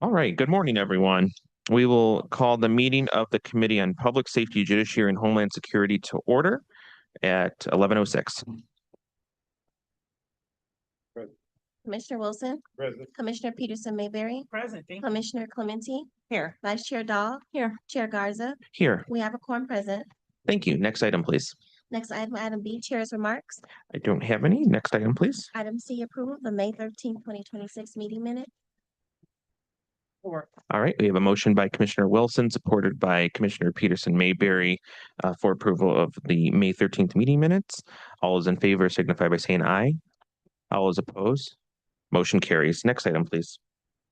All right, good morning, everyone. We will call the meeting of the Committee on Public Safety, Judiciary, and Homeland Security to order at 11:06. Commissioner Wilson. Present. Commissioner Peterson Mayberry. Present. Commissioner Clementi. Here. Vice Chair Dahl. Here. Chair Garza. Here, We have a quorum present. thank you. Next item, please. Next item, item B, Chair's remarks. I don't have any. Next item, please. Item C, approval of the May 13th, 2026 meeting minute. All right, we have a motion by Commissioner Wilson, supported by Commissioner Peterson Mayberry for approval of the May 13th meeting minutes. All those in favor signify by saying aye. All those opposed, motion carries. Next item, please.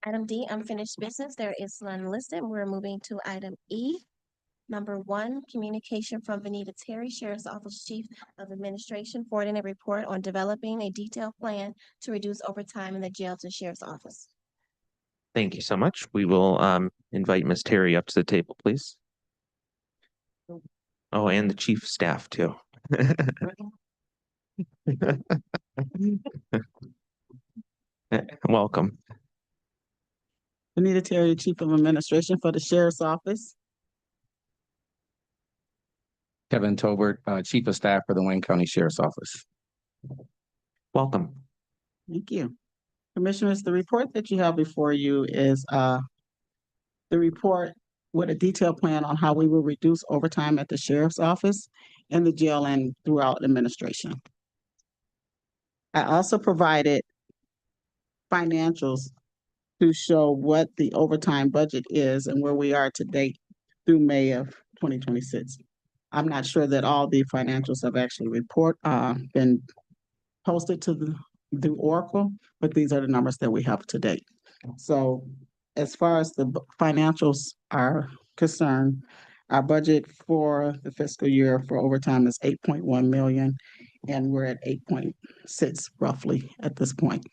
Item D, unfinished business. There is none listed. We're moving to item E. Number 1, communication from Vanita Terry, Sheriff's Office Chief of Administration, forwarding a report on developing a detailed plan to reduce overtime in the jails and sheriff's office. Thank you so much. We will invite Ms. Terry up to the table, please. Oh, and the chief of staff too. Welcome. Anita Terry, Chief of Administration for the Sheriff's Office. Kevin Tolbert, Chief of Staff for the Wayne County Sheriff's Office. Welcome. Thank you. Commissioners, the report that you have before you is the report with a detailed plan on how we will reduce overtime at the Sheriff's Office and the jail and throughout administration. I also provided financials to show what the overtime budget is and where we are to date through May of 2026. I'm not sure that all the financials have actually been posted to the Oracle, but these are the numbers that we have to date. So as far as the financials are concerned, our budget for the fiscal year for overtime is 8.1 million, and we're at 8.6 roughly at this point.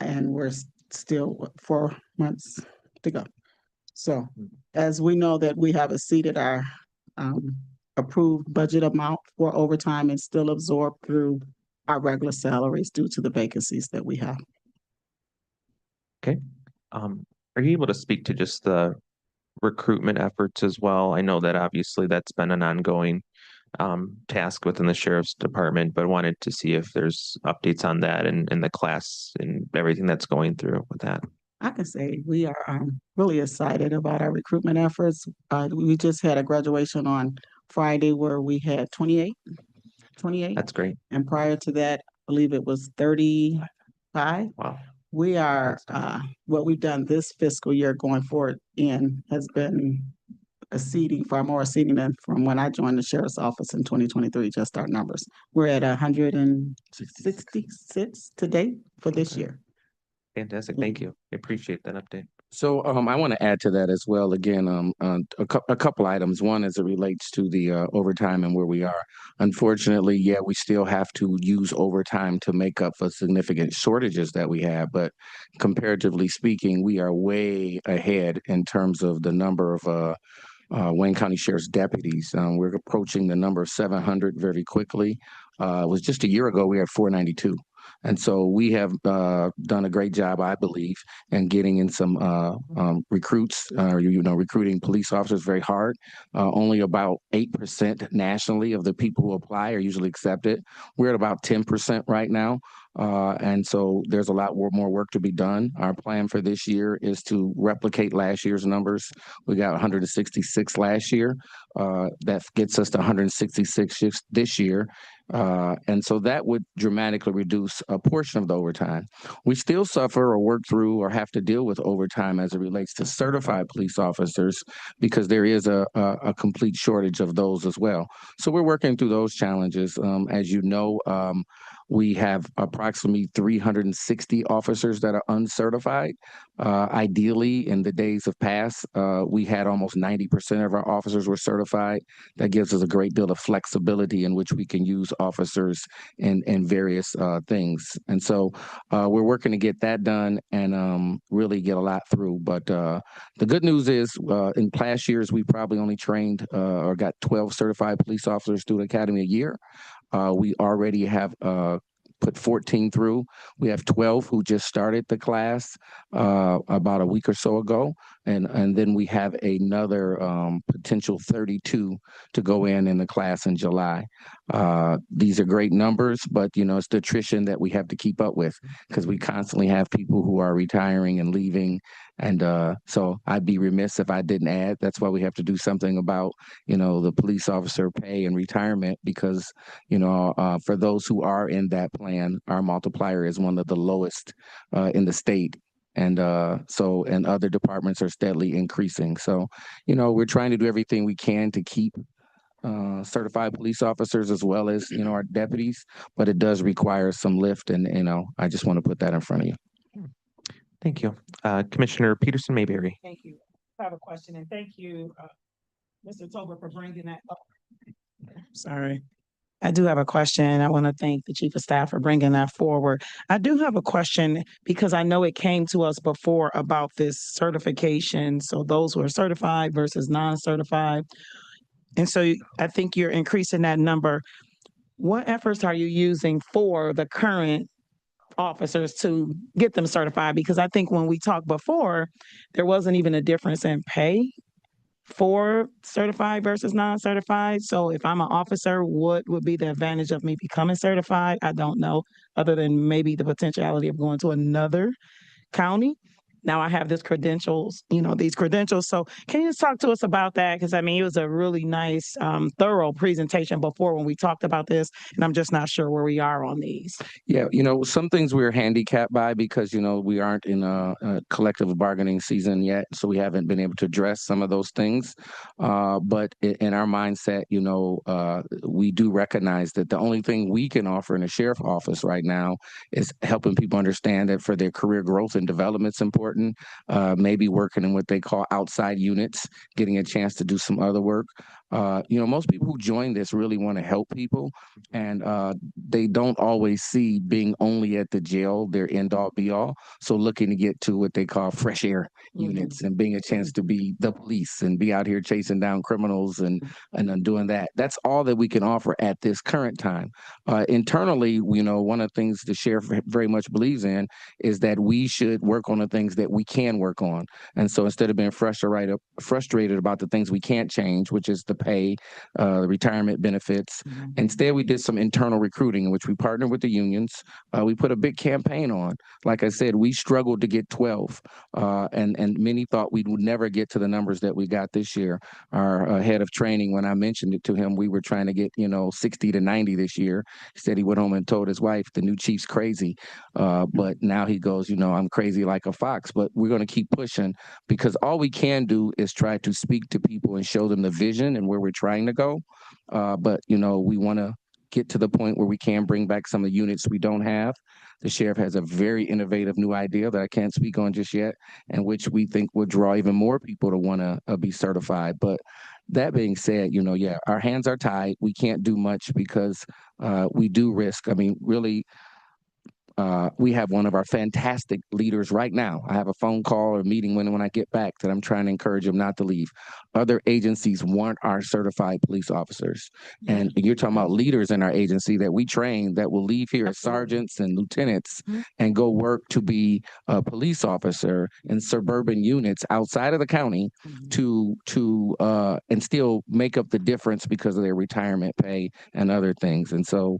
And we're still 4 months to go. So as we know that we have exceeded our approved budget amount for overtime and still absorbed through our regular salaries due to the vacancies that we have. Okay. Are you able to speak to just the recruitment efforts as well? I know that obviously that's been an ongoing task within the sheriff's department, but wanted to see if there's updates on that and the class and everything that's going through with that. I can say we are really excited about our recruitment efforts. We just had a graduation on Friday where we had 28. That's great. And prior to that, I believe it was 35. Wow. We are, what we've done this fiscal year going forward has been far more exceeding than from when I joined the sheriff's office in 2023, just our numbers. We're at 166 to date for this year. Fantastic. Thank you. I appreciate that update. So I want to add to that as well. Again, a couple items. One, as it relates to the overtime and where we are. Unfortunately, yeah, we still have to use overtime to make up for significant shortages that we have. But comparatively speaking, we are way ahead in terms of the number of Wayne County Sheriff's deputies. We're approaching the number of 700 very quickly. It was just a year ago, we had 492. And so we have done a great job, I believe, in getting in some recruits, recruiting police officers very hard. Only about 8% nationally of the people who apply are usually accepted. We're at about 10% right now. And so there's a lot more work to be done. Our plan for this year is to replicate last year's numbers. We got 166 last year. That gets us to 166 this year. And so that would dramatically reduce a portion of the overtime. We still suffer or work through or have to deal with overtime as it relates to certified police officers because there is a complete shortage of those as well. So we're working through those challenges. As you know, we have approximately 360 officers that are uncertified. Ideally, in the days of past, we had almost 90% of our officers were certified. That gives us a great deal of flexibility in which we can use officers in various things. And so we're working to get that done and really get a lot through. But the good news is in past years, we probably only trained or got 12 certified police officers through the academy a year. We already have put 14 through. We have 12 who just started the class about a week or so ago. And then we have another potential 32 to go in the class in July. These are great numbers, but it's the attrition that we have to keep up with because we constantly have people who are retiring and leaving. And so I'd be remiss if I didn't add. That's why we have to do something about, the police officer pay and retirement because, for those who are in that plan, our multiplier is one of the lowest in the state. And and other departments are steadily increasing. So, we're trying to do everything we can to keep certified police officers as well as, our deputies, but it does require some lift. And, I just want to put that in front of you. Thank you. Commissioner Peterson Mayberry. Thank you. I have a question, and thank you, Mr. Tober, for bringing that up. Sorry. I do have a question. I want to thank the Chief of Staff for bringing that forward. I do have a question because I know it came to us before about this certification. So those who are certified versus non-certified. And so I think you're increasing that number. What efforts are you using for the current officers to get them certified? Because I think when we talked before, there wasn't even a difference in pay for certified versus non-certified. So if I'm an officer, what would be the advantage of me becoming certified? I don't know, other than maybe the potentiality of going to another county. Now I have these credentials. So can you just talk to us about that? Because it was a really nice, thorough presentation before when we talked about this, and I'm just not sure where we are on these. Yeah, some things we're handicapped by because, we aren't in a collective bargaining season yet. So we haven't been able to address some of those things. But in our mindset, we do recognize that the only thing we can offer in the sheriff's office right now is helping people understand that for their career growth and development, it's important. Maybe working in what they call outside units, getting a chance to do some other work. Most people who join this really want to help people, and they don't always see being only at the jail their end all be all. So looking to get to what they call fresh air units and being a chance to be the police and be out here chasing down criminals and doing that. That's all that we can offer at this current time. Internally, one of the things the sheriff very much believes in is that we should work on the things that we can work on. And so instead of being frustrated about the things we can't change, which is the pay, the retirement benefits, instead we did some internal recruiting in which we partnered with the unions. We put a big campaign on. Like I said, we struggled to get 12, and many thought we would never get to the numbers that we got this year. Our head of training, when I mentioned it to him, we were trying to get 60 to 90 this year. He said he went home and told his wife the new chief's crazy, but now he goes, I'm crazy like a fox. But we're going to keep pushing because all we can do is try to speak to people and show them the vision and where we're trying to go. But we want to get to the point where we can bring back some of the units we don't have. The sheriff has a very innovative new idea that I can't speak on just yet, and which we think will draw even more people to want to be certified. But that being said, our hands are tied. We can't do much because we do risk. Really, we have one of our fantastic leaders right now. I have a phone call or meeting when I get back that I'm trying to encourage him not to leave. Other agencies want our certified police officers. And you're talking about leaders in our agency that we train that will leave here as sergeants and lieutenants and go work to be a police officer in suburban units outside of the county to and still make up the difference because of their retirement pay and other things. And so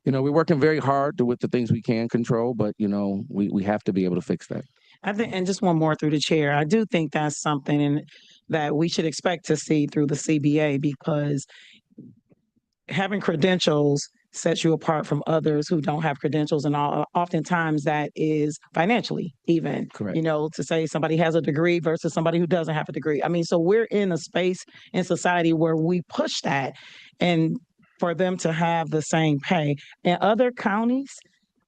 we're working very hard with the things we can control, but, we have to be able to fix that. I think, and just one more through the chair, I do think that's something that we should expect to see through the CBA because having credentials sets you apart from others who don't have credentials, and oftentimes that is financially even. Correct. To say somebody has a degree versus somebody who doesn't have a degree. So we're in a space in society where we push that, and for them to have the same pay. In other counties,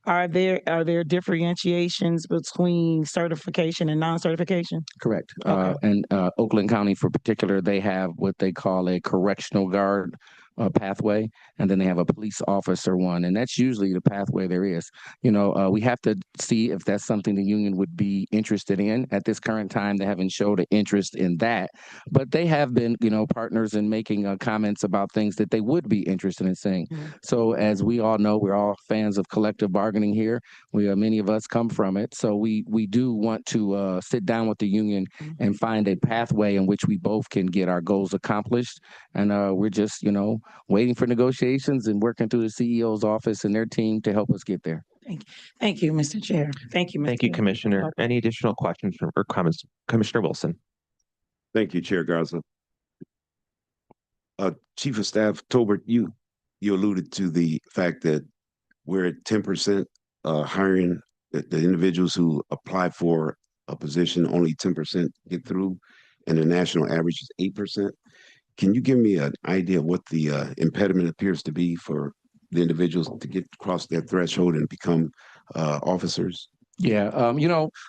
are there differentiations between certification and non-certification? Correct. Okay. And Oakland County, for particular, they have what they call a correctional guard pathway, and then they have a police officer one, and that's usually the pathway there is. We have to see if that's something the union would be interested in. At this current time, they haven't showed an interest in that, but they have been, partners in making comments about things that they would be interested in seeing. So as we all know, we're all fans of collective bargaining here. Many of us come from it. So we do want to sit down with the union and find a pathway in which we both can get our goals accomplished. And we're just, waiting for negotiations and working through the CEO's office and their team to help us get there. Thank you, Mr. Chair. Thank you, Thank you, Mr. Commissioner. Any additional questions or comments? Commissioner Wilson. Thank you, Chair Garza. Chief of Staff Tolbert, you alluded to the fact that we're at 10% hiring the individuals who apply for a position, only 10% get through, and the national average is 8%. Can you give me an idea of what the impediment appears to be for the individuals to get across that threshold and become officers? Yeah,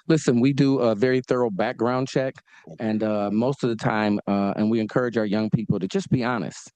listen, we do a very thorough background check, and most of the time, and we encourage our young people to just be honest.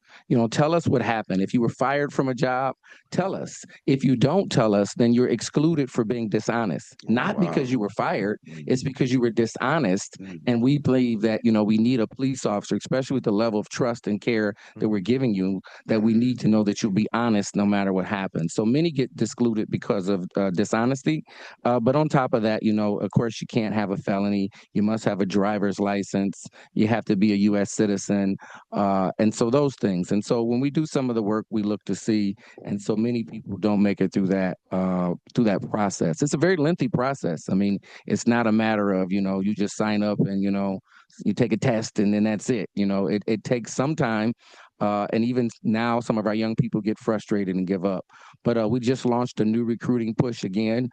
Tell us what happened. If you were fired from a job, tell us. If you don't tell us, then you're excluded for being dishonest. Not because you were fired, it's because you were dishonest. And we believe that, we need a police officer, especially with the level of trust and care that we're giving you, that we need to know that you'll be honest no matter what happens. So many get excluded because of dishonesty. But on top of that, of course, you can't have a felony. You must have a driver's license. You have to be a U.S. citizen. And so those things. And so when we do some of the work, we look to see. And so many people don't make it through that process. It's a very lengthy process. I mean, it's not a matter of, you just sign up and, you take a test and then that's it. It takes some time. And even now, some of our young people get frustrated and give up. But we just launched a new recruiting push again,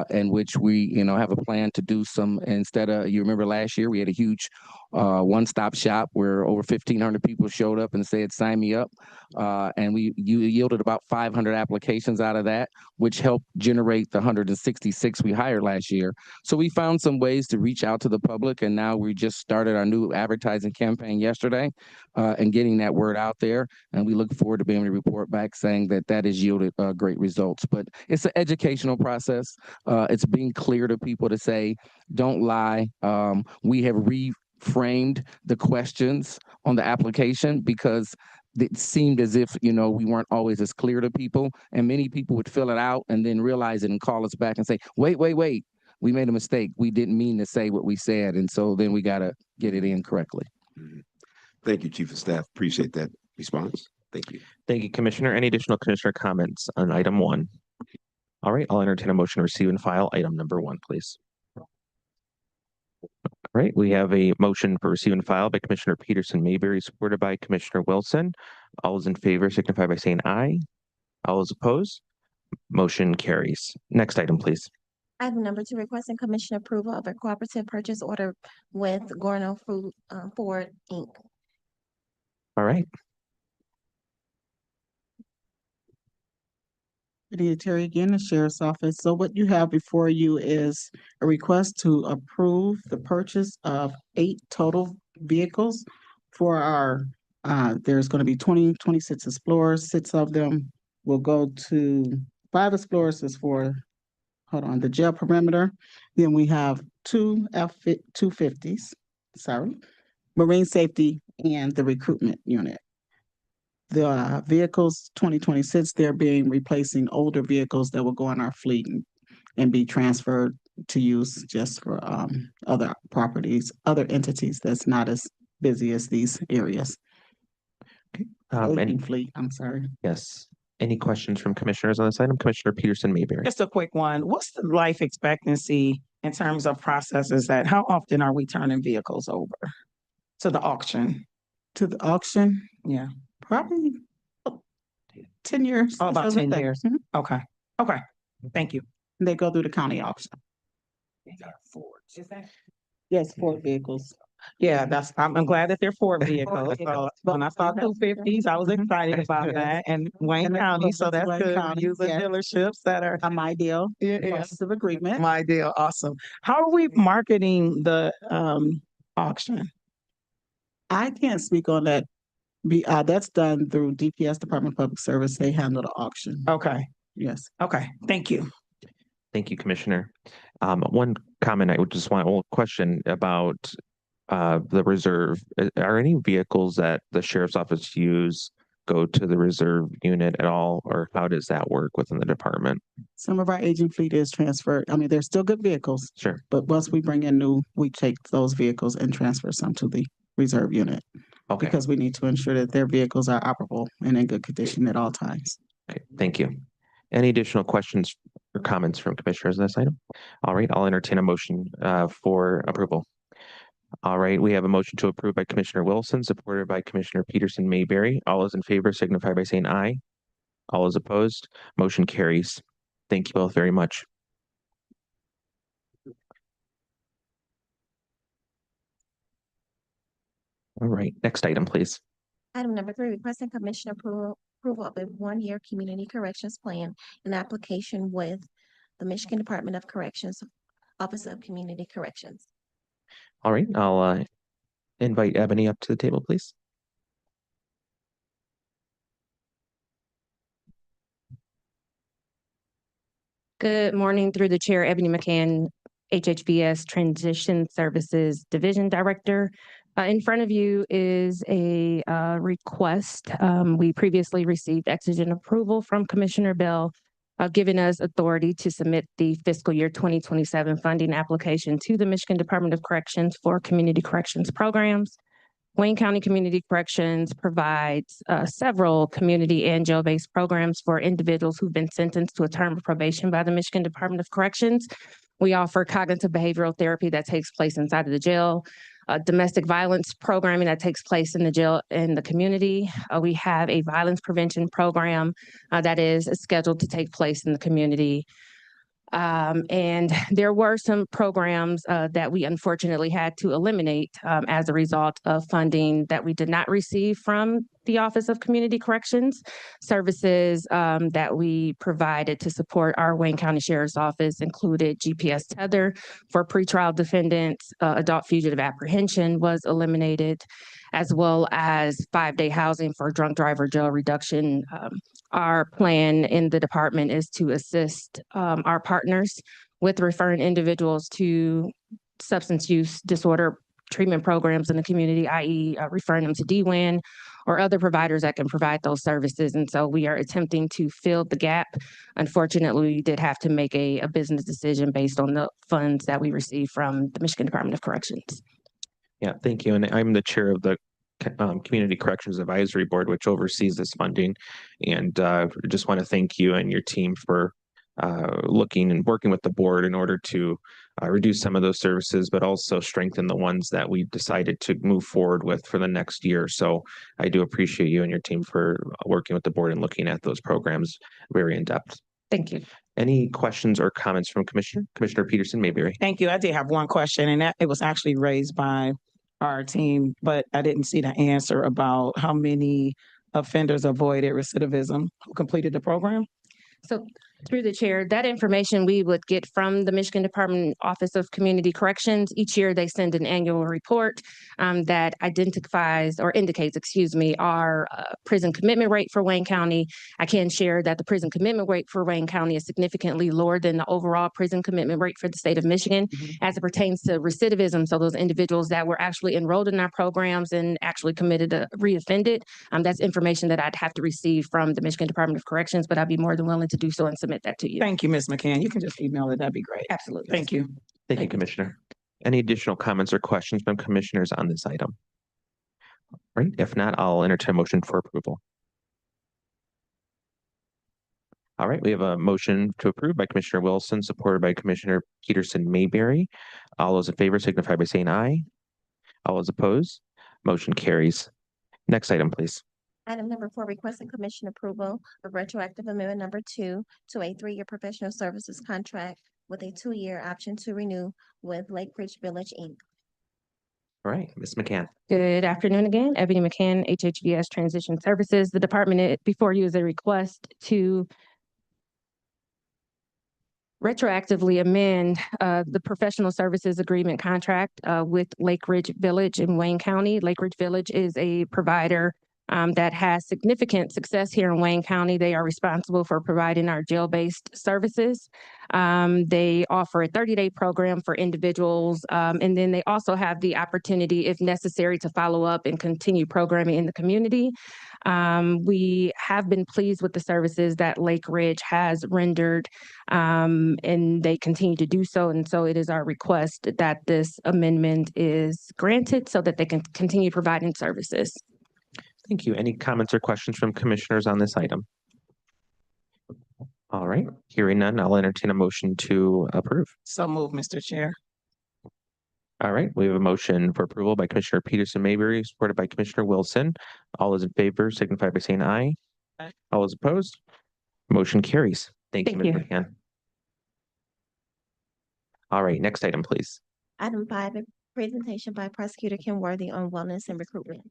in which we, have a plan to do some. Instead of, you remember last year, we had a huge one-stop shop where over 1,500 people showed up and said, "Sign me up," and you yielded about 500 applications out of that, which helped generate the 166 we hired last year. So we found some ways to reach out to the public, and now we just started our new advertising campaign yesterday, and getting that word out there. And we look forward to being able to report back saying that has yielded great results. But it's an educational process. It's being clear to people to say, don't lie. We have reframed the questions on the application because it seemed as if, we weren't always as clear to people. And many people would fill it out and then realize it and call us back and say, wait, we made a mistake. We didn't mean to say what we said. And so then we got to get it in correctly. Thank you, Chief of Staff. Appreciate that response. Thank you. Thank you, Commissioner. Any additional commissioner comments on item 1? All right, I'll entertain a motion to receive and file item number 1, please. All right, we have a motion for receive and file by Commissioner Peterson Mayberry, supported by Commissioner Wilson. All those in favor signify by saying aye. All those opposed, motion carries. Next item, please. Item number 2, requesting commission approval of a cooperative purchase order with Gorno Food Ford Inc. All right, Benita Terry again, the Sheriff's Office. So what you have before you is a request to approve the purchase of 8 total vehicles for our, there's going to be 26 Explorers. 6 of them will go to, 5 Explorers is for, the jail perimeter. Then we have 2 F-250s, Marine Safety and the recruitment unit. The vehicles 2026, they're being replacing older vehicles that will go on our fleet and be transferred to use just for other properties, other entities that's not as busy as these areas. any, Fleet, I'm sorry. yes. Any questions from commissioners on this item? Commissioner Peterson Mayberry. Just a quick one. What's the life expectancy in terms of processes that, how often are we turning vehicles over to the auction? To the auction? Yeah. Probably 10 years. Oh, about 10 years. Mhm. Okay. Thank you. They go through the county auction. Yes, Ford vehicles. Yeah, I'm glad that they're Ford vehicles. So when I saw 250s, I was excited about that. And Wayne County, so that's Wayne good. County, Using yes. dealerships that are My deal. yeah, Of agreement. my deal. Awesome. How are we marketing the auction? I can't speak on that That's done through DPS, Department of Public Service. They handle the auction. Okay, Yes. okay, thank you. Thank you, Commissioner. One comment I would just want, a question about the reserve. Are any vehicles that the sheriff's office use go to the reserve unit at all, or how does that work within the department? Some of our aging fleet is transferred. I mean, they're still good vehicles, Sure. but once we bring in new, we take those vehicles and transfer some to the reserve unit Okay. because we need to ensure that their vehicles are operable and in good condition at all times. Okay. Thank you. Any additional questions or comments from commissioners on this item? All right, I'll entertain a motion for approval. All right, we have a motion to approve by Commissioner Wilson, supported by Commissioner Peterson Mayberry. All those in favor signify by saying aye. All those opposed, motion carries. Thank you both very much. All right, next item, please. Item number 3, requesting commission approval of a one-year community corrections plan and application with the Michigan Department of Corrections, Office of Community Corrections. All right, I'll invite Ebony up to the table, please. Good morning, through the chair, Ebony McCann, HHVS Transition Services Division Director. In front of you is a request. We previously received exigent approval from Commissioner Bell, giving us authority to submit the fiscal year 2027 funding application to the Michigan Department of Corrections for community corrections programs. Wayne County Community Corrections provides several community and jail-based programs for individuals who've been sentenced to a term of probation by the Michigan Department of Corrections. We offer cognitive behavioral therapy that takes place inside of the jail, domestic violence programming that takes place in the jail and the community. We have a violence prevention program that is scheduled to take place in the community. And there were some programs that we unfortunately had to eliminate as a result of funding that we did not receive from the Office of Community Corrections. Services that we provided to support our Wayne County Sheriff's Office included GPS tether for pretrial defendants, adult fugitive apprehension was eliminated, as well as 5-day housing for drunk driver jail reduction. Our plan in the department is to assist our partners with referring individuals to substance use disorder treatment programs in the community, i.e. Referring them to DWIN or other providers that can provide those services. And so we are attempting to fill the gap. Unfortunately, we did have to make a business decision based on the funds that we received from the Michigan Department of Corrections. Yeah, thank you. And I'm the chair of the Community Corrections Advisory Board, which oversees this funding. And just want to thank you and your team for looking and working with the board in order to reduce some of those services, but also strengthen the ones that we decided to move forward with for the next year. So I do appreciate you and your team for working with the board and looking at those programs very in depth. Thank you. Any questions or comments from Commissioner Peterson Mayberry? Thank you. I did have one question, and that it was actually raised by our team, but I didn't see the answer about how many offenders avoided recidivism who completed the program. So through the chair, that information we would get from the Michigan Department Office of Community Corrections. Each year they send an annual report that identifies or indicates, our prison commitment rate for Wayne County. I can share that the prison commitment rate for Wayne County is significantly lower than the overall prison commitment rate for the state of Michigan as it pertains to recidivism. So those individuals that were actually enrolled in our programs and actually reoffended, that's information that I'd have to receive from the Michigan Department of Corrections, but I'd be more than willing to do so and submit that to you. Thank you, Ms. McCann. You can just email it. That'd be great. Absolutely. Thank you. Thank you, Commissioner. Any additional comments or questions from commissioners on this item? All right, if not, I'll entertain a motion for approval. All right, we have a motion to approve by Commissioner Wilson, supported by Commissioner Peterson Mayberry. All those in favor signify by saying aye. All those opposed, motion carries. Next item, please. Item number 4, requesting commission approval of retroactive amendment number 2 to a 3-year professional services contract with a 2-year option to renew with Lake Ridge Village, Inc. All right, Ms. McCann. Good afternoon again. Ebony McCann, HHVS Transition Services. The department before you is a request to retroactively amend the professional services agreement contract with Lake Ridge Village in Wayne County. Lake Ridge Village is a provider that has significant success here in Wayne County. They are responsible for providing our jail-based services. They offer a 30-day program for individuals, and then they also have the opportunity, if necessary, to follow up and continue programming in the community. We have been pleased with the services that Lake Ridge has rendered, and they continue to do so. And so it is our request that this amendment is granted so that they can continue providing services. Thank you. Any comments or questions from commissioners on this item? All right, hearing none, I'll entertain a motion to approve. So move, Mr. Chair. All right, we have a motion for approval by Commissioner Peterson Mayberry, supported by Commissioner Wilson. All those in favor signify by saying aye. Aye. All those opposed? Motion carries. Thank you, Thank Ms. McCann. All right, next item, please. Item 5, a presentation by Prosecutor Kim Worthy on wellness and recruitment.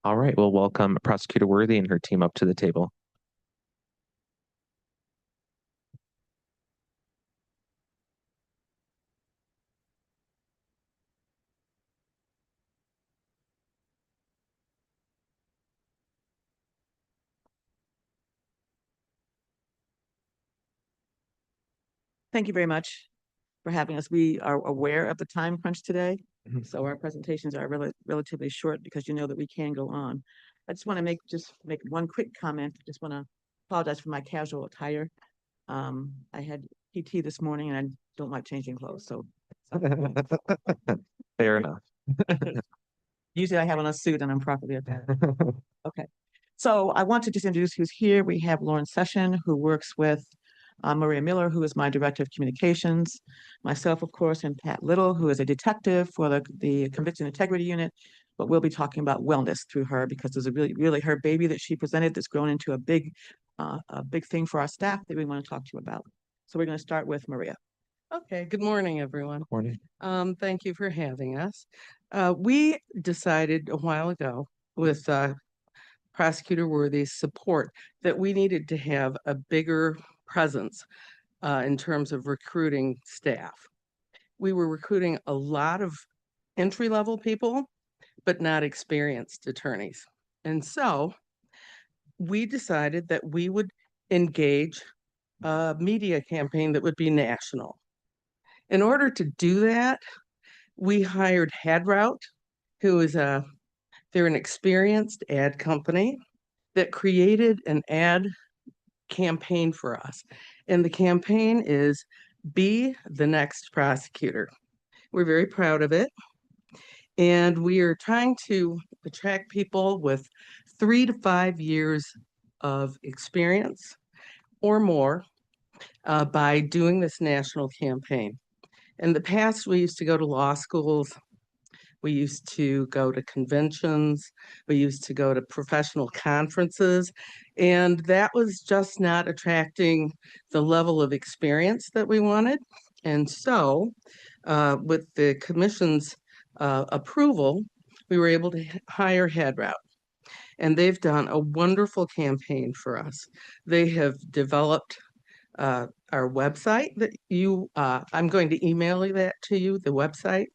All right, we'll welcome Prosecutor Worthy and her team up to the table. Thank you very much for having us. We are aware of the time crunch today, so our presentations are relatively short because you know that we can go on. I just want to make one quick comment. Just want to apologize for my casual attire. I had PT this morning and I don't like changing clothes, so. Fair enough. Usually I have on a suit and I'm properly attired. Okay. So I want to just introduce who's here. We have Lauren Session, who works with Maria Miller, who is my Director of Communications, myself, of course, and Pat Little, who is a detective for the Conviction Integrity Unit. But we'll be talking about wellness through her because there's a really her baby that she presented that's grown into a big thing for our staff that we want to talk to you about. So we're going to start with Maria. Okay, good morning, everyone. Morning. Thank you for having us. We decided a while ago with Prosecutor Worthy's support that we needed to have a bigger presence in terms of recruiting staff. We were recruiting a lot of entry-level people, but not experienced attorneys. And so we decided that we would engage a media campaign that would be national. In order to do that, we hired HadRoute, who is they're an experienced ad company that created an ad campaign for us. And the campaign is Be the Next Prosecutor. We're very proud of it. And we are trying to attract people with 3 to 5 years of experience or more by doing this national campaign. In the past, we used to go to law schools. We used to go to conventions. We used to go to professional conferences. And that was just not attracting the level of experience that we wanted. And so with the commission's approval, we were able to hire HadRoute. And they've done a wonderful campaign for us. They have developed our website that I'm going to email that to you, the website.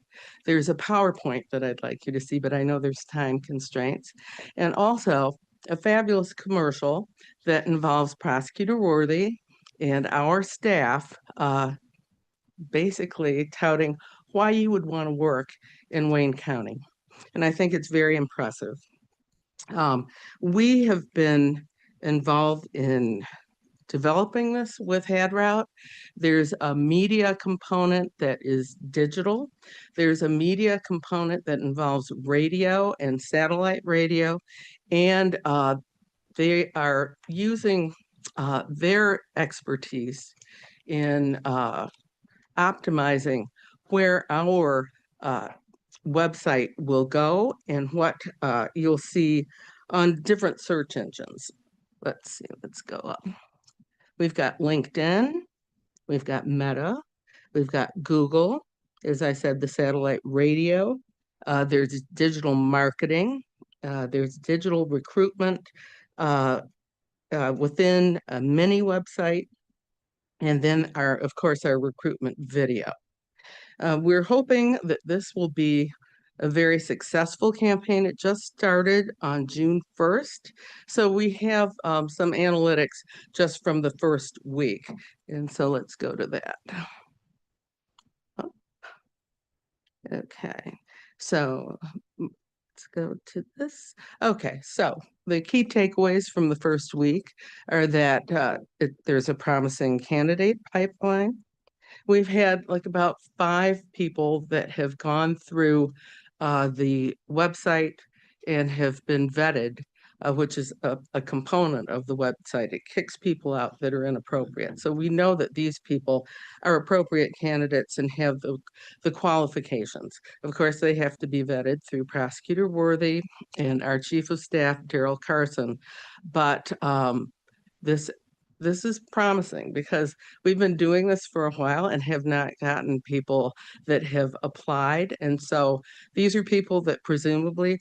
There's a PowerPoint that I'd like you to see, but I know there's time constraints. And also a fabulous commercial that involves Prosecutor Worthy and our staff basically touting why you would want to work in Wayne County. And I think it's very impressive. We have been involved in developing this with HadRoute. There's a media component that is digital. There's a media component that involves radio and satellite radio. And they are using their expertise in optimizing where our website will go and what you'll see on different search engines. Let's see, let's go up. We've got LinkedIn, we've got Meta, we've got Google, as I said, the satellite radio, there's digital marketing, there's digital recruitment within a mini website, and then of course, our recruitment video. We're hoping that this will be a very successful campaign. It just started on June 1st. So we have some analytics just from the first week. And so let's go to that. Okay, so let's go to this. Okay, so the key takeaways from the first week are that there's a promising candidate pipeline. We've had like about 5 people that have gone through the website and have been vetted, which is a component of the website. It kicks people out that are inappropriate. So we know that these people are appropriate candidates and have the qualifications. Of course, they have to be vetted through Prosecutor Worthy and our Chief of Staff, Daryl Carson. But this is promising because we've been doing this for a while and have not gotten people that have applied. And so these are people that presumably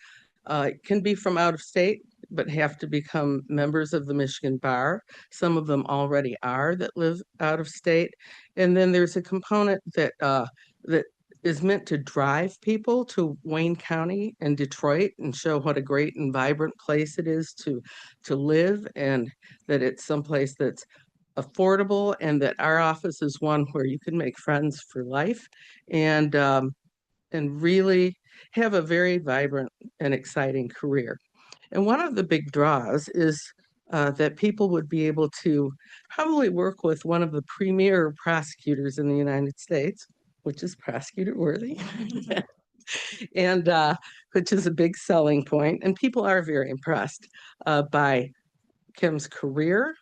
can be from out of state, but have to become members of the Michigan Bar. Some of them already are that live out of state. And then there's a component that is meant to drive people to Wayne County and Detroit and show what a great and vibrant place it is to live, and that it's someplace that's affordable, and that our office is one where you can make friends for life and really have a very vibrant and exciting career. And one of the big draws is that people would be able to probably work with one of the premier prosecutors in the United States, which is Prosecutor Worthy, and which is a big selling point. And people are very impressed by Kim's career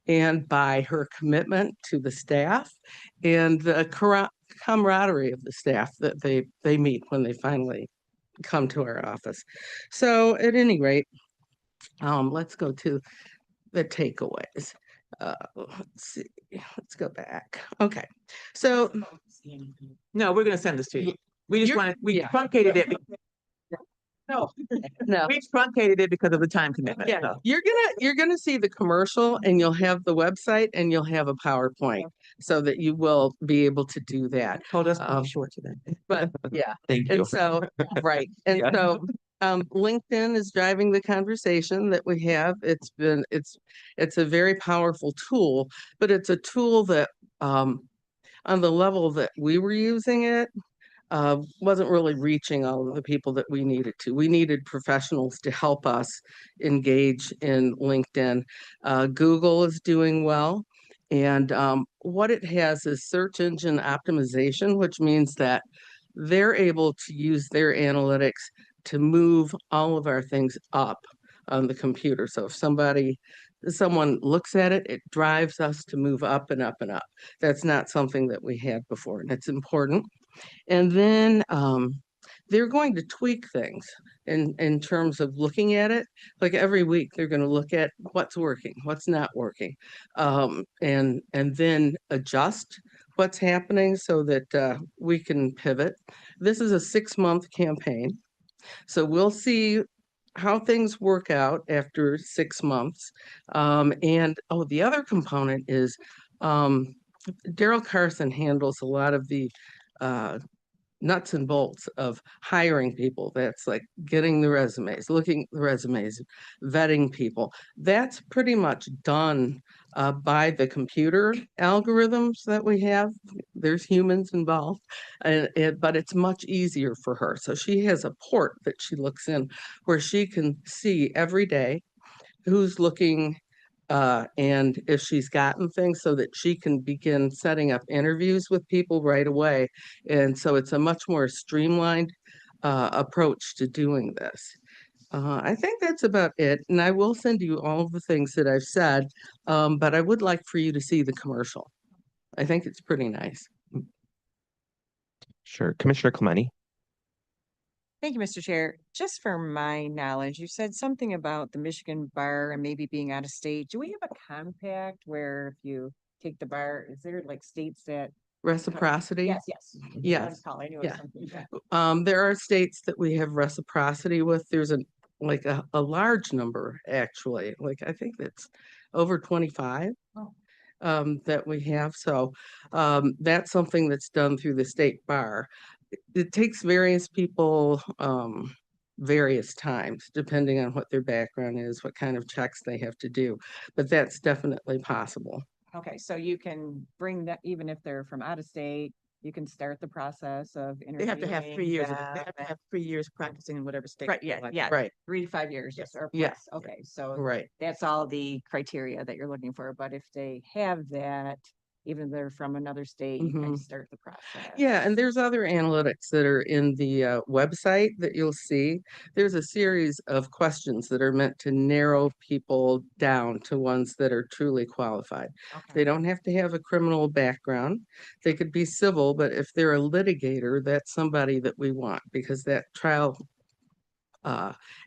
and by her commitment to the staff and the camaraderie of the staff that they meet when they finally come to our office. So at any rate, let's go to the takeaways. Let's see, let's go back. Okay, so No, we're gonna send this to you. We just You're- we yeah. truncated it. no, no. We truncated it because of the time commitment. Yeah, so. you're gonna see the commercial and you'll have the website and you'll have a PowerPoint so that you will be able to do that. Told us to be short today. But yeah, Thank you. and so, right, and Yeah. so LinkedIn is driving the conversation that we have. It's a very powerful tool, but it's a tool that on the level that we were using it, wasn't really reaching all of the people that we needed to. We needed professionals to help us engage in LinkedIn. Google is doing well. And what it has is search engine optimization, which means that they're able to use their analytics to move all of our things up on the computer. So if someone looks at it, it drives us to move up and up and up. That's not something that we had before, and it's important. And then they're going to tweak things in terms of looking at it. Like every week, they're going to look at what's working, what's not working, and then adjust what's happening so that we can pivot. This is a 6-month campaign, so we'll see how things work out after 6 months. And the other component is Daryl Carson handles a lot of the nuts and bolts of hiring people. That's like getting the resumes, looking at the resumes, vetting people. That's pretty much done by the computer algorithms that we have. There's humans involved, but it's much easier for her. So she has a port that she looks in where she can see every day who's looking and if she's gotten things so that she can begin setting up interviews with people right away. And so it's a much more streamlined approach to doing this. I think that's about it. And I will send you all of the things that I've said, but I would like for you to see the commercial. I think it's pretty nice. Sure. Commissioner Clementi? Thank you, Mr. Chair. Just for my knowledge, you said something about the Michigan bar and maybe being out of state. Do we have a compact where if you take the bar, is there like states that? Reciprocity? Yes, yes. Yes. I knew it was Yeah. something like that. There are states that we have reciprocity with. There's a large number, actually. Like I think it's over 25 that we have. So that's something that's done through the state bar. it takes various people, various times, depending on what their background is, what kind of checks they have to do. But that's definitely possible. Okay, so you can bring that, even if they're from out of state, you can start the process of They have to have 3 years, interviewing they have to them. have 3 years practicing in whatever state. Right, they yeah, like. yeah. Right. 3 to 5 years Yes. or Yeah. plus. Okay, so Right. that's all the criteria that you're looking for. But if they have that, even if they're from another state, you can Mhm. start the process. Yeah, and there's other analytics that are in the website that you'll see. There's a series of questions that are meant to narrow people down to ones that are truly qualified. They Okay. don't have to have a criminal background. They could be civil, but if they're a litigator, that's somebody that we want because that trial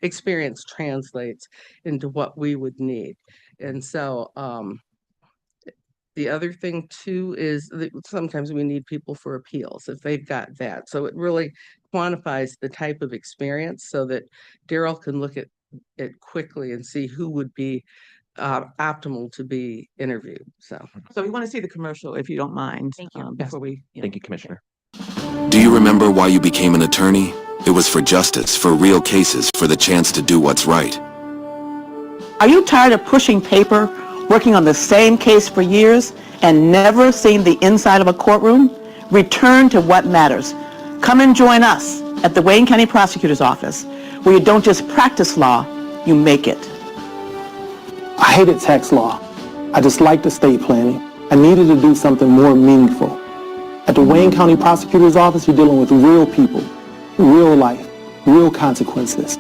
experience translates into what we would need. And so, the other thing too is that sometimes we need people for appeals if they've got that. So it really quantifies the type of experience so that Daryl can look at it quickly and see who would be optimal to be interviewed. So So we want to see the commercial if you don't mind. Thank you. Before we. Thank you, Commissioner. Do you remember why you became an attorney? It was for justice, for real cases, for the chance to do what's right. Are you tired of pushing paper, working on the same case for years, and never seeing the inside of a courtroom? Return to what matters. Come and join us at the Wayne County Prosecutor's Office, where you don't just practice law, you make it. I hated tax law. I just liked estate planning. I needed to do something more meaningful. At the Wayne County Prosecutor's Office, you're dealing with real people, real life, real consequences.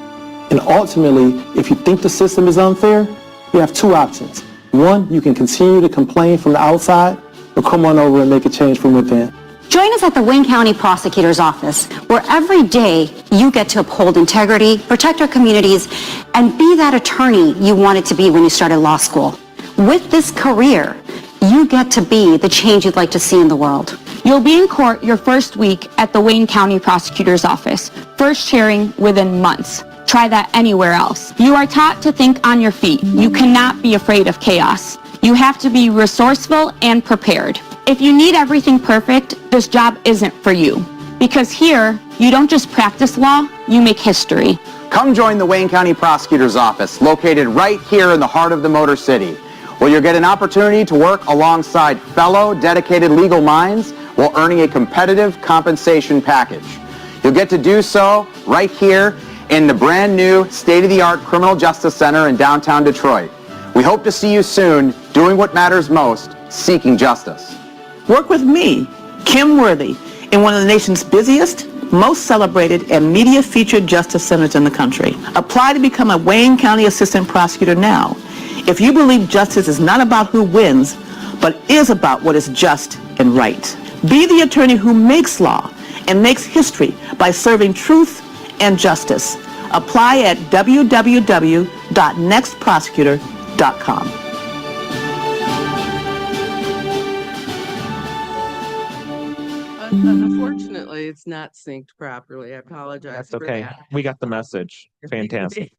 And ultimately, if you think the system is unfair, you have two options. One, you can continue to complain from the outside, or come on over and make a change from within. Join us at the Wayne County Prosecutor's Office, where every day you get to uphold integrity, protect our communities, and be that attorney you wanted to be when you started law school. With this career, you get to be the change you'd like to see in the world. You'll be in court your first week at the Wayne County Prosecutor's Office, first hearing within months. Try that anywhere else. You are taught to think on your feet. You cannot be afraid of chaos. You have to be resourceful and prepared. If you need everything perfect, this job isn't for you. Because here, you don't just practice law, you make history. Come join the Wayne County Prosecutor's Office, located right here in the heart of the Motor City, where you'll get an opportunity to work alongside fellow dedicated legal minds while earning a competitive compensation package. You'll get to do so right here in the brand new state-of-the-art Criminal Justice Center in downtown Detroit. We hope to see you soon, doing what matters most, seeking justice. Work with me, Kim Worthy, in one of the nation's busiest, most celebrated, and media-featured justice centers in the country. Apply to become a Wayne County Assistant Prosecutor now. If you believe justice is not about who wins, but is about what is just and right. Be the attorney who makes law and makes history by serving truth and justice. Apply at www.nextprosecutor.com. Unfortunately, it's not synced properly. I apologize. That's for okay. that. We got the message. Fantastic.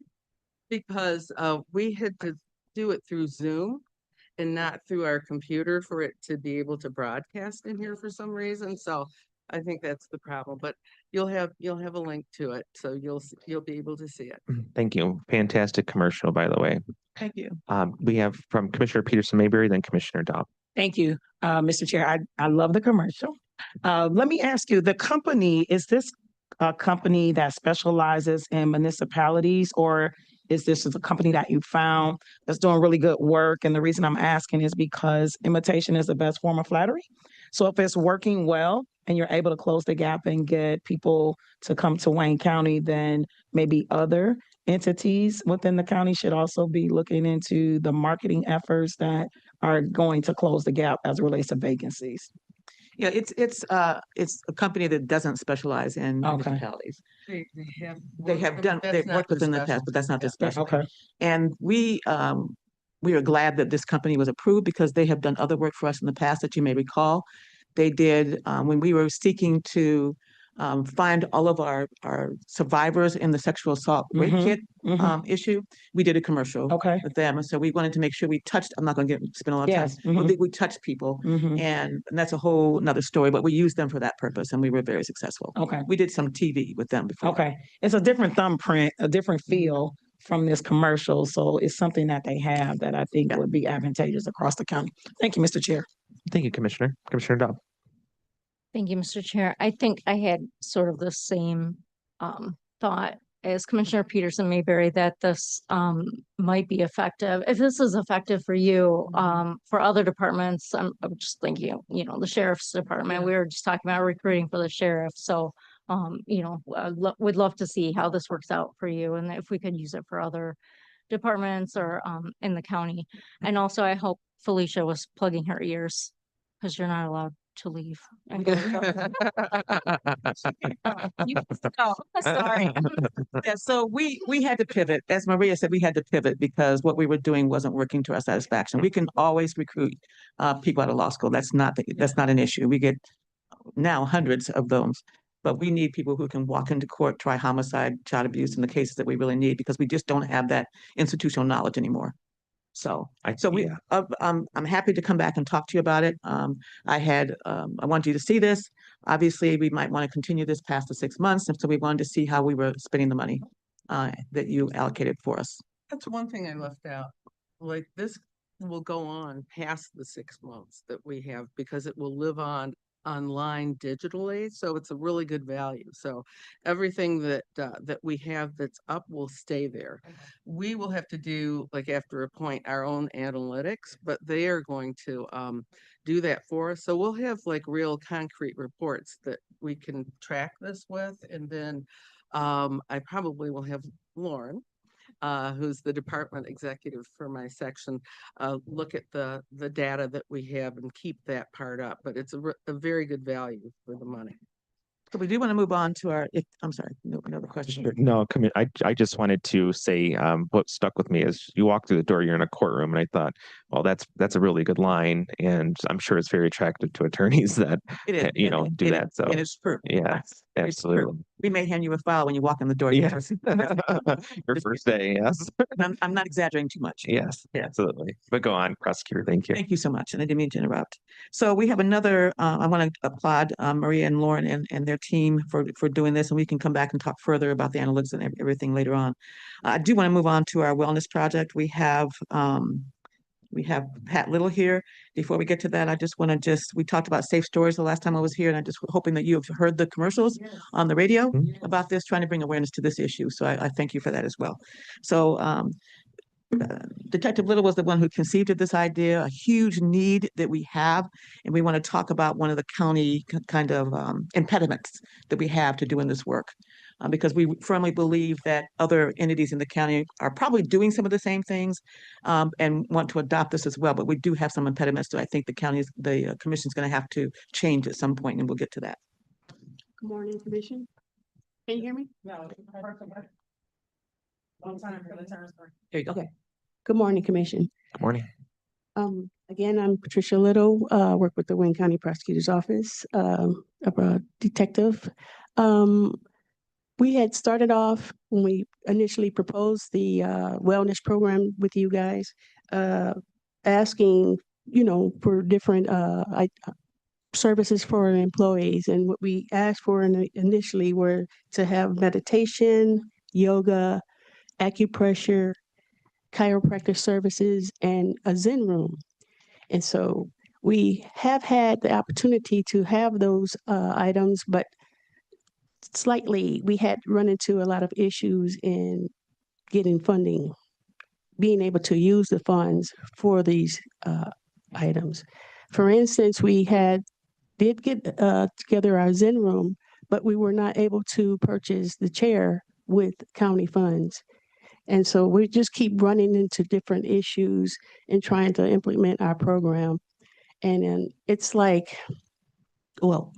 Because we had to do it through Zoom and not through our computer for it to be able to broadcast in here for some reason. So I think that's the problem, but you'll have a link to it, so you'll be able to see it. Thank you. Fantastic commercial, by the way. Thank you. We have from Commissioner Peterson Mayberry, then Commissioner Dobb. Thank you, Mr. Chair. I love the commercial. Let me ask you, the company, is this a company that specializes in municipalities, or is this a company that you found that's doing really good work? And the reason I'm asking is because imitation is the best form of flattery. So if it's working well and you're able to close the gap and get people to come to Wayne County, then maybe other entities within the county should also be looking into the marketing efforts that are going to close the gap as it relates to vacancies. Yeah, it's a company that doesn't specialize in Okay. municipalities. They They've worked within the past, but that's not their specialty. Okay. And we are glad that this company was approved because they have done other work for us in the past that you may recall. They did, when we were seeking to find all of our survivors in the sexual assault rape Mhm, kit mhm. issue, we did a commercial Okay. with them. And so we wanted to make sure we touched, I'm not going to spend a lot of time, Yes. but Mhm, we touched people. mhm. And that's a whole another story, but we used them for that purpose and we were very successful. Okay. We did some TV with them before. Okay. It's a different thumbprint, a different feel from this commercial. So it's something that they have that I think would be advantageous across the county. Thank you, Mr. Chair. Thank you, Commissioner. Commissioner Dobb. Thank you, Mr. Chair. I think I had sort of the same thought as Commissioner Peterson Mayberry that this might be effective. If this is effective for you, for other departments, I'm just thinking, you know, the sheriff's department, we were just talking about recruiting for the sheriff. So, you know, we'd love to see how this works out for you and if we could use it for other departments or in the county. And also, I hope Felicia was plugging her ears because you're not allowed to leave. And go Sorry. Yeah, so we had to pivot. As Maria said, we had to pivot because what we were doing wasn't working to our satisfaction. We can always recruit people out of law school. That's not an issue. We get now hundreds of those. But we need people who can walk into court, try homicide, child abuse in the cases that we really need because we just don't have that institutional knowledge anymore. So, I'm happy to come back and talk to you about it. I want you to see this. Obviously, we might want to continue this past the 6 months. And so we wanted to see how we were spending the money that you allocated for us. That's one thing I left out. Like this will go on past the 6 months that we have because it will live on online digitally. So it's a really good value. So everything that we have that's up will stay there. We will have to do, like after a point, our own analytics, but they are going to do that for us. So we'll have like real concrete reports that we can track this with. And then I probably will have Lauren, who's the department executive for my section, look at the data that we have and keep that part up. But it's a very good value for the money. So we do want to move on to our, I'm sorry, another question. No, I just wanted to say what stuck with me is you walk through the door, you're in a courtroom, and I thought, well, that's a really good line, and I'm sure it's very attractive to attorneys that do that. So and it's true. Yes, absolutely. We may hand you a file when you walk in the door. Yes. Your first day, yes. I'm not exaggerating too much. Yes, absolutely. But go on, prosecutor. Thank you. Thank you so much. And I didn't mean to interrupt. So we have another, I want to applaud Maria and Lauren and their team for doing this. And we can come back and talk further about the analytics and everything later on. I do want to move on to our wellness project. We have Pat Little here. Before we get to that, I just want to we talked about safe stories the last time I was here, and I just hoping that you have heard the commercials on the radio about this, trying to bring awareness to this issue. So I thank you for that as well. So Detective Little was the one who conceived of this idea, a huge need that we have, and we want to talk about one of the county kind of impediments that we have to doing this work. Because we firmly believe that other entities in the county are probably doing some of the same things and want to adopt this as well. But we do have some impediments that I think the commission's going to have to change at some point, and we'll get to that. Good morning, Commission. Can you hear me? No. There you go. Okay. Good morning, Commission. Good morning. Again, I'm Patricia Little, work with the Wayne County Prosecutor's Office, a detective. We had started off when we initially proposed the wellness program with you guys, asking, for different services for employees. And what we asked for initially were to have meditation, yoga, acupressure, chiropractic services, and a Zen room. And so we have had the opportunity to have those items, but we had run into a lot of issues in getting funding, being able to use the funds for these items. For instance, we did get together our Zen room, but we were not able to purchase the chair with county funds. And so we just keep running into different issues and trying to implement our program. And then it's like, well,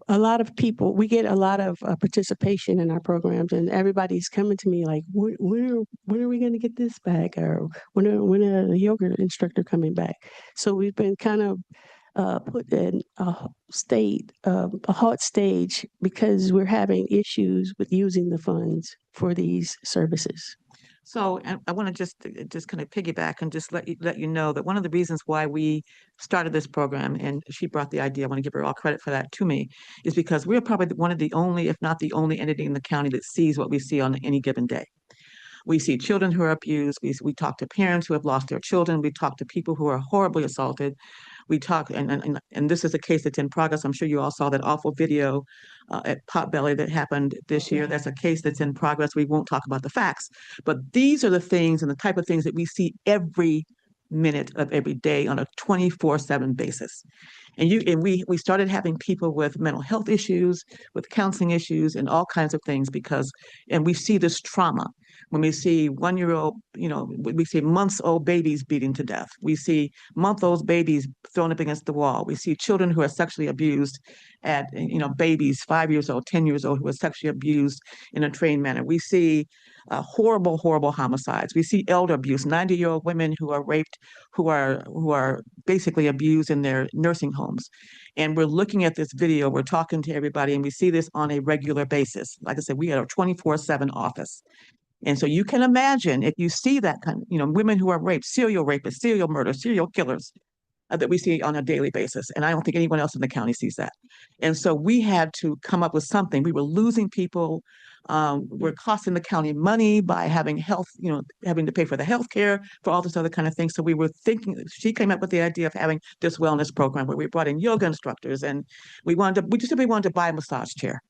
a lot of people, we get a lot of participation in our programs, and everybody's coming to me like, when are we going to get this back? Or when are the yoga instructor coming back? So we've been kind of put in a hot stage because we're having issues with using the funds for these services. So, and I want to just kind of piggyback and just let you know that one of the reasons why we started this program, and she brought the idea, I want to give her all credit for that to me, is because we're probably one of the only, if not the only entity in the county that sees what we see on any given day. We see children who are abused. We talk to parents who have lost their children. We talk to people who are horribly assaulted. We talk, and this is a case that's in progress. I'm sure you all saw that awful video at Potbelly that happened this year. That's a case that's in progress. We won't talk about the facts, but these are the things and the type of things that we see every minute of every day on a 24/7 basis. And we started having people with mental health issues, with counseling issues, and all kinds of things and we see this trauma when we see 1-year-old, we see months-old babies beaten to death. We see month-old babies thrown up against the wall. We see children who are sexually abused at, babies 5 years old, 10 years old who are sexually abused in a trained manner. We see horrible, horrible homicides. We see elder abuse, 90-year-old women who are raped, who are basically abused in their nursing homes. And we're looking at this video, we're talking to everybody, and we see this on a regular basis. Like I said, we are a 24/7 office. And so you can imagine if you see that kind of, women who are raped, serial rapists, serial murders, serial killers, that we see on a daily basis. And I don't think anyone else in the county sees that. And so we had to come up with something. We were losing people. We're costing the county money by having having to pay for the health care, for all this other kind of thing. So we were thinking, she came up with the idea of having this wellness program where we brought in yoga instructors, and we just simply wanted to buy a massage chair.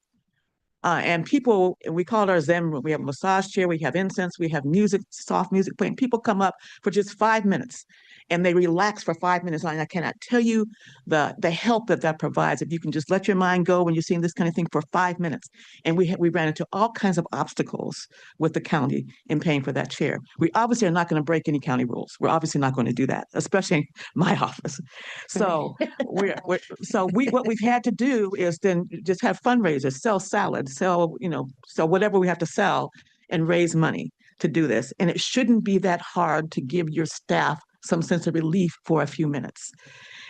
And people, we call it our Zen room. We have a massage chair, we have incense, we have music, soft music playing. People come up for just 5 minutes and they relax for 5 minutes. And I cannot tell you the help that provides if you can just let your mind go when you're seeing this kind of thing for 5 minutes. And we ran into all kinds of obstacles with the county in paying for that chair. We obviously are not going to break any county rules. We're obviously not going to do that, especially my office. So what we've had to do is then just have fundraisers, sell salads, sell whatever we have to sell and raise money to do this. And it shouldn't be that hard to give your staff some sense of relief for a few minutes.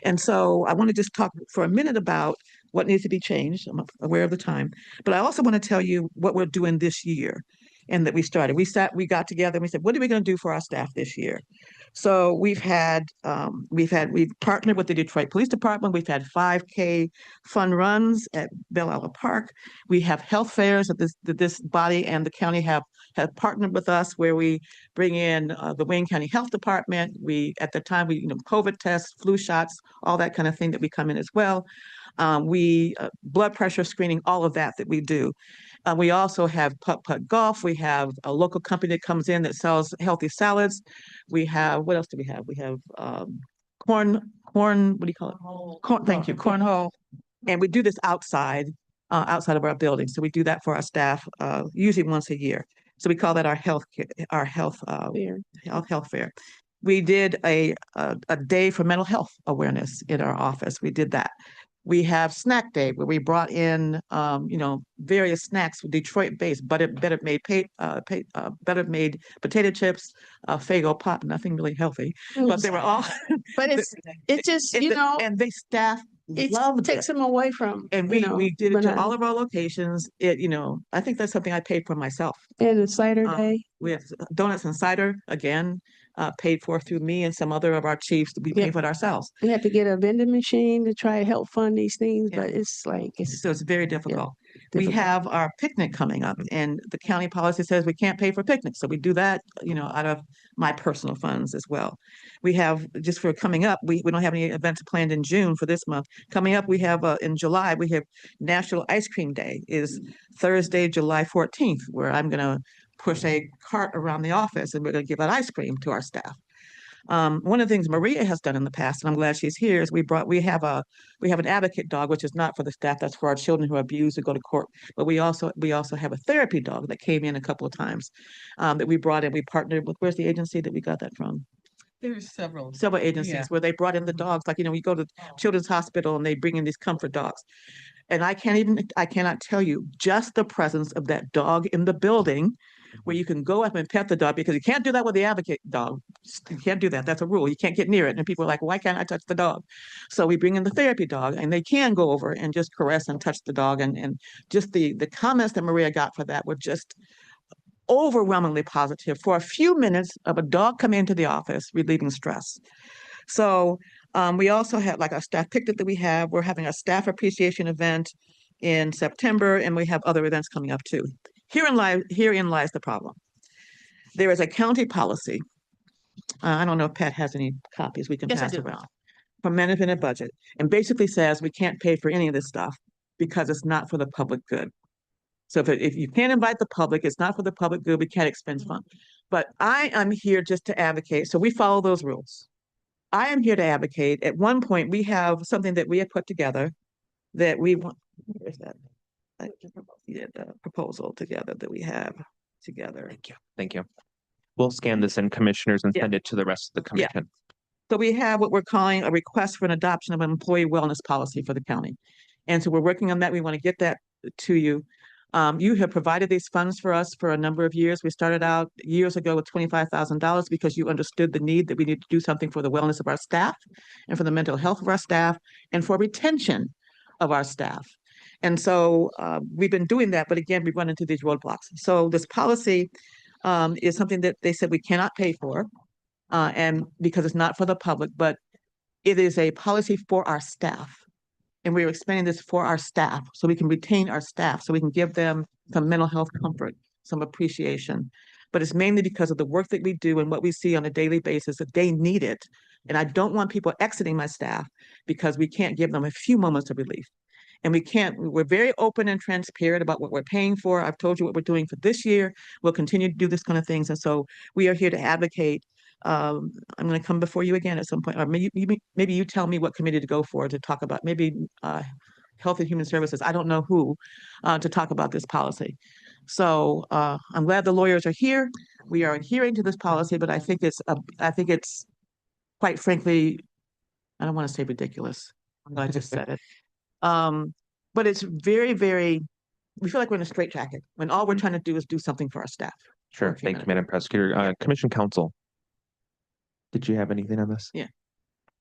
And so I want to just talk for a minute about what needs to be changed. I'm aware of the time, but I also want to tell you what we're doing this year and that we started. We got together and we said, what are we going to do for our staff this year? So we've partnered with the Detroit Police Department. We've had 5K fun runs at Belle Isle Park. We have health fairs that this body and the county have partnered with us, where we bring in the Wayne County Health Department. At the time, COVID tests, flu shots, all that kind of thing that we come in as well. Blood pressure screening, all of that we do. We also have putt-putt golf. We have a local company that comes in that sells healthy salads. We have, what else do we have? We have corn, what do you call it? Corn, thank you, cornhole. And we do this outside of our building. So we do that for our staff usually once a year. So we call that our health fair. We did a day for mental health awareness in our office. We did that. We have snack day where we brought in, various snacks, Detroit-based, better made potato chips, Faygo pop, nothing really healthy, but they were all. But it's just, and they staff loved takes them away from. And we did it to all of our locations. I think that's something I paid for myself. And the cider day. We have donuts and cider again. Paid for through me and some other of our chiefs to be paid for it ourselves. We have to get a vending machine to try to help fund these things, but it's very difficult. We have our picnic coming up, and the county policy says we can't pay for picnics, so we do that, out of my personal funds as well. We have, just for coming up, we don't have any events planned in June for this month. Coming up, we have in July, we have National Ice Cream Day is Thursday, July 14th, where I'm going to push a cart around the office and we're going to give out ice cream to our staff. One of the things Maria has done in the past, and I'm glad she's here, is we have an advocate dog, which is not for the staff, that's for our children who are abused, who go to court. But we also have a therapy dog that came in a couple of times that we brought in. We partnered with, where's the agency that we got that from? There's several agencies where they brought in the dogs. Like, you go to Children's Hospital and they bring in these comfort dogs. And I cannot tell you just the presence of that dog in the building, where you can go up and pet the dog, because you can't do that with the advocate dog. You can't do that. That's a rule. You can't get near it. And people are like, why can't I touch the dog? So we bring in the therapy dog and they can go over and just caress and touch the dog. And just the comments that Maria got for that were just overwhelmingly positive for a few minutes of a dog coming into the office, relieving stress. So we also have like a staff picnic that we have. We're having a staff appreciation event in September, and we have other events coming up too. Herein lies the problem. There is a county policy. I don't know if Pat has any copies we can Yes, I pass do. around. For management and budget, and basically says we can't pay for any of this stuff because it's not for the public good. So if you can't invite the public, it's not for the public good, we can't expend fund. But I am here just to advocate. So we follow those rules. I am here to advocate. At one point, we have something that we have put together that we want. Where's that? The proposal together that we have together. Thank you. Thank you. We'll scan this in, commissioners, and Yeah. send it to the rest of the Yeah. commission. So we have what we're calling a request for an adoption of an employee wellness policy for the county. And so we're working on that. We want to get that to you. You have provided these funds for us for a number of years. We started out years ago with $25,000 because you understood the need that we need to do something for the wellness of our staff and for the mental health of our staff and for retention of our staff. And so we've been doing that, but again, we run into these roadblocks. So this policy is something that they said we cannot pay for. And because it's not for the public, but it is a policy for our staff. And we're expanding this for our staff so we can retain our staff, so we can give them some mental health comfort, some appreciation. But it's mainly because of the work that we do and what we see on a daily basis that they need it. And I don't want people exiting my staff because we can't give them a few moments of relief. And we're very open and transparent about what we're paying for. I've told you what we're doing for this year. We'll continue to do this kind of things. And so we are here to advocate. I'm going to come before you again at some point, or maybe you tell me what committee to go for to talk about, maybe Health and Human Services. I don't know who to talk about this policy. So I'm glad the lawyers are here. We are adhering to this policy, but I think it's quite frankly, I don't want to say ridiculous. I just said it. But it's very, very, we feel like we're in a straitjacket when all we're trying to do is do something for our staff. Sure. Thank you, Madam Prosecutor. Commission Counsel. Did you have anything on this? Yeah.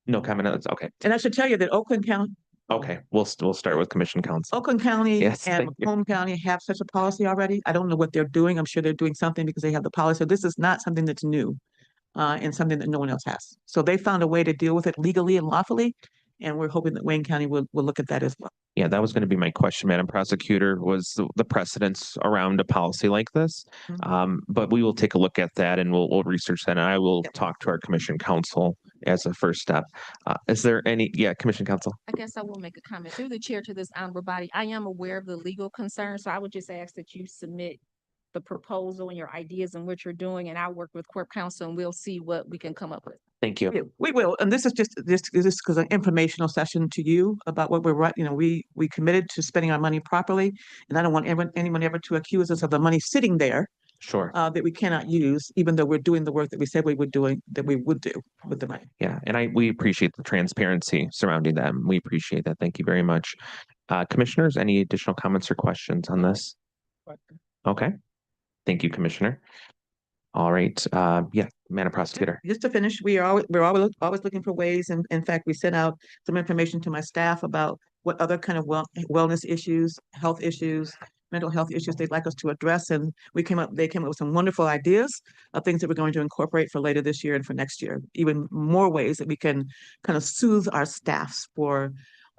No comment. That's okay. And I should tell you that Oakland County. Okay, we'll start with Commission Counsel. Oakland County Yes, and thank you. Macomb County have such a policy already. I don't know what they're doing. I'm sure they're doing something because they have the policy. So this is not something that's new and something that no one else has. So they found a way to deal with it legally and lawfully. And we're hoping that Wayne County will look at that as well. Yeah, that was going to be my question, Madam Prosecutor, was the precedence around a policy like this. But we will take a look at that and we'll research that. And I will talk to our Commission Counsel as a first step. Is there any, Commission Counsel? I guess I will make a comment through the chair to this honorable body. I am aware of the legal concerns, so I would just ask that you submit the proposal and your ideas and what you're doing, and I'll work with Corp Counsel and we'll see what we can come up with. Thank you. We will, and this is just because an informational session to you about what we're, we committed to spending our money properly, and I don't want anyone ever to accuse us of the money sitting there. Sure. That we cannot use, even though we're doing the work that we said we would do with the money. Yeah, and we appreciate the transparency surrounding that. We appreciate that. Thank you very much. Commissioners, any additional comments or questions on this? Okay. Thank you, Commissioner. All right. Madam Prosecutor. Just to finish, we're always looking for ways. And in fact, we sent out some information to my staff about what other kind of wellness issues, health issues, mental health issues they'd like us to address. And they came up with some wonderful ideas of things that we're going to incorporate for later this year and for next year. Even more ways that we can kind of soothe our staffs for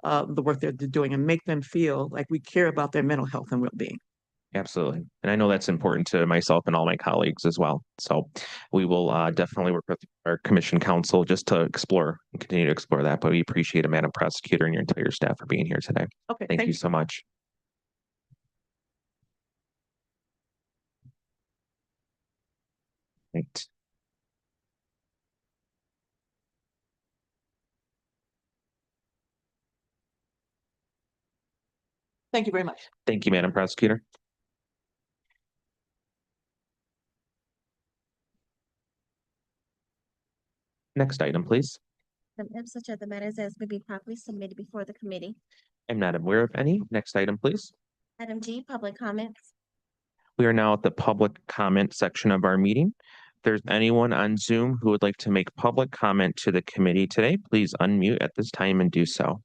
the work they're doing and make them feel like we care about their mental health and well-being. Absolutely. And I know that's important to myself and all my colleagues as well. So we will definitely work with our Commission Counsel just to explore and continue to explore that. But we appreciate it, Madam Prosecutor, and your entire staff for being here today. Okay. Thank you so much. Right. Thank you very much. Thank you, Madam Prosecutor. Next item, please. Such of the matters as may be properly submitted before the committee. I'm not aware of any. Next item, please. Item G, public comments. We are now at the public comment section of our meeting. there's anyone on Zoom who would like to make public comment to the committee today, please unmute at this time and do so.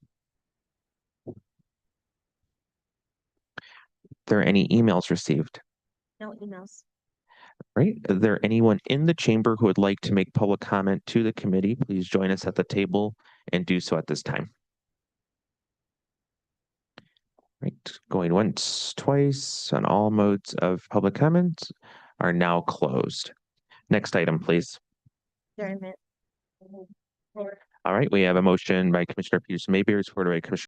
There are any emails received? No emails. Right? Is there anyone in the chamber who would like to make public comment to the committee? Please join us at the table and do so at this time. Right, going once, twice, on all modes of public comments are now closed. Next item, please. Adjournment. All right, we have a motion by Commissioner Peterson Mayberry, supported by Commissioner